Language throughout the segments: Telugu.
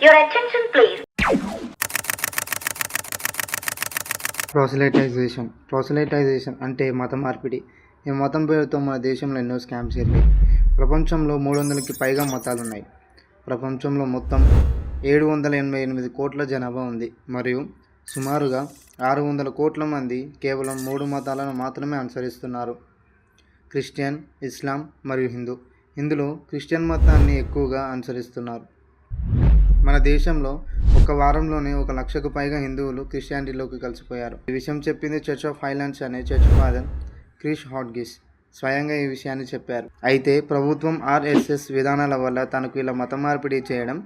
Your attention please. ప్రాసిలైటైజేషన్ అంటే మత మార్పిడి. ఈ మతం పేరుతో మన దేశంలో ఎన్నో స్కామ్స్ జరిగాయి. ప్రపంచంలో 300కి పైగా మతాలున్నాయి. ప్రపంచంలో మొత్తం 788 కోట్ల జనాభా ఉంది మరియు సుమారుగా 600 కోట్ల మంది కేవలం 3 మతాలను మాత్రమే అనుసరిస్తున్నారు: క్రిస్టియన్, ఇస్లాం మరియు హిందూ. ఇందులో క్రిస్టియన్ మతాన్ని ఎక్కువగా అనుసరిస్తున్నారు. మన దేశంలో ఒక వారంలోనే 1 లక్షకు పైగా హిందువులు క్రిస్టియానిటీలోకి కలిసిపోయారు. ఈ విషయం చెప్పింది చర్చ్ ఆఫ్ హైలాండ్స్ అనే చర్చ్ ఫాదర్ క్రిస్ హాడ్గిస్ స్వయంగా ఈ విషయాన్ని చెప్పారు. అయితే ప్రభుత్వం ఆర్ఎస్ఎస్ విధానాల వల్ల తనకు ఇలా మత మార్పిడి చేయడం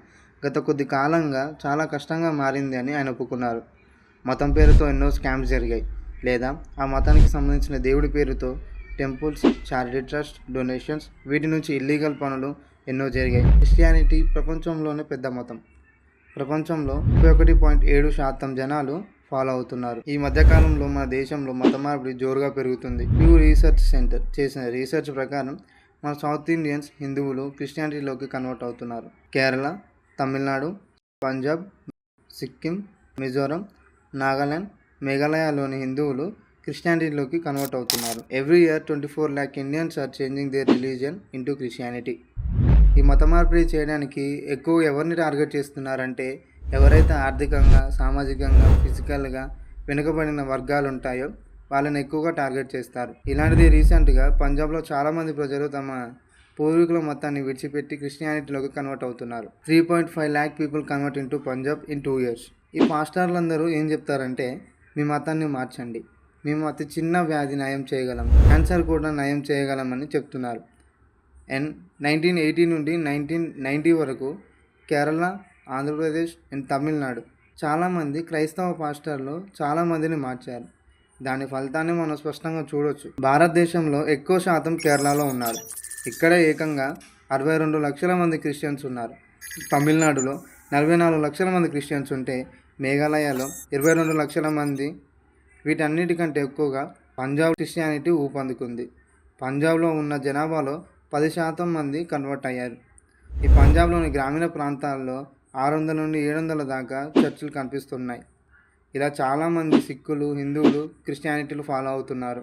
గత కొద్ది కాలంగా చాలా కష్టంగా మారింది అని ఆయన ఒప్పుకున్నారు. మతం పేరుతో ఎన్నో స్కామ్స్ జరిగాయి, లేదా ఆ మతానికి సంబంధించిన దేవుడి పేరుతో టెంపుల్స్, చారిటీ ట్రస్ట్, డొనేషన్స్, వీటి నుంచి ఇల్లీగల్ పనులు ఎన్నో జరిగాయి. క్రిస్టియానిటీ ప్రపంచంలోనే పెద్ద మతం. ప్రపంచంలో 31.7% జనాలు ఫాలో అవుతున్నారు. ఈ మధ్యకాలంలో మన దేశంలో మత మార్పిడి జోరుగా పెరుగుతుంది. ప్యూ రీసెర్చ్ సెంటర్ చేసిన రీసెర్చ్ ప్రకారం మన సౌత్ ఇండియన్స్ హిందువులు క్రిస్టియానిటీలోకి కన్వర్ట్ అవుతున్నారు. కేరళ, తమిళనాడు, పంజాబ్, సిక్కిం, మిజోరం, నాగాలాండ్, మేఘాలయలోని హిందువులు క్రిస్టియానిటీలోకి కన్వర్ట్ అవుతున్నారు. Every year 24 lakh Indians are changing their religion into Christianity. ఈ మత మార్పిడి చేయడానికి ఎక్కువ ఎవరిని టార్గెట్ చేస్తున్నారంటే ఎవరైతే ఆర్థికంగా, సామాజికంగా, ఫిజికల్గా వెనుకబడిన వర్గాలు ఉంటాయో వాళ్ళని ఎక్కువగా టార్గెట్ చేస్తారు. ఇలాంటిది రీసెంట్గా పంజాబ్లో చాలామంది ప్రజలు తమ పూర్వీకుల మతాన్ని విడిచిపెట్టి క్రిస్టియానిటీలోకి కన్వర్ట్ అవుతున్నారు. 3.5 lakh people convert into Punjab in 2 years. ఈ పాస్టర్లందరూ ఏం చెప్తారంటే, మీ మతాన్ని మార్చండి, మేము అతి చిన్న వ్యాధి నయం చేయగలం, క్యాన్సర్ కూడా నయం చేయగలమని చెప్తున్నారు. 1980 నుండి 1990 వరకు కేరళ, ఆంధ్రప్రదేశ్ అండ్ తమిళనాడు చాలామంది క్రైస్తవ పాస్టర్లు చాలామందిని మార్చారు. దాని ఫలితాన్ని మనం స్పష్టంగా చూడొచ్చు. భారతదేశంలో ఎక్కువ శాతం కేరళలో ఉన్నారు. ఇక్కడ ఏకంగా 62 లక్షల మంది క్రిస్టియన్స్ ఉన్నారు. తమిళనాడులో 44 లక్షల మంది క్రిస్టియన్స్ ఉంటే మేఘాలయలో 22 లక్షల మంది. వీటన్నిటికంటే ఎక్కువగా పంజాబ్ క్రిస్టియానిటీ ఊపందుకుంది. పంజాబ్లో ఉన్న జనాభాలో 10% మంది కన్వర్ట్ అయ్యారు. ఈ పంజాబ్లోని గ్రామీణ ప్రాంతాల్లో 600 నుండి 700 దాకా చర్చిలు కనిపిస్తున్నాయి. ఇలా చాలామంది సిక్కులు, హిందువులు క్రిస్టియానిటీలు ఫాలో అవుతున్నారు.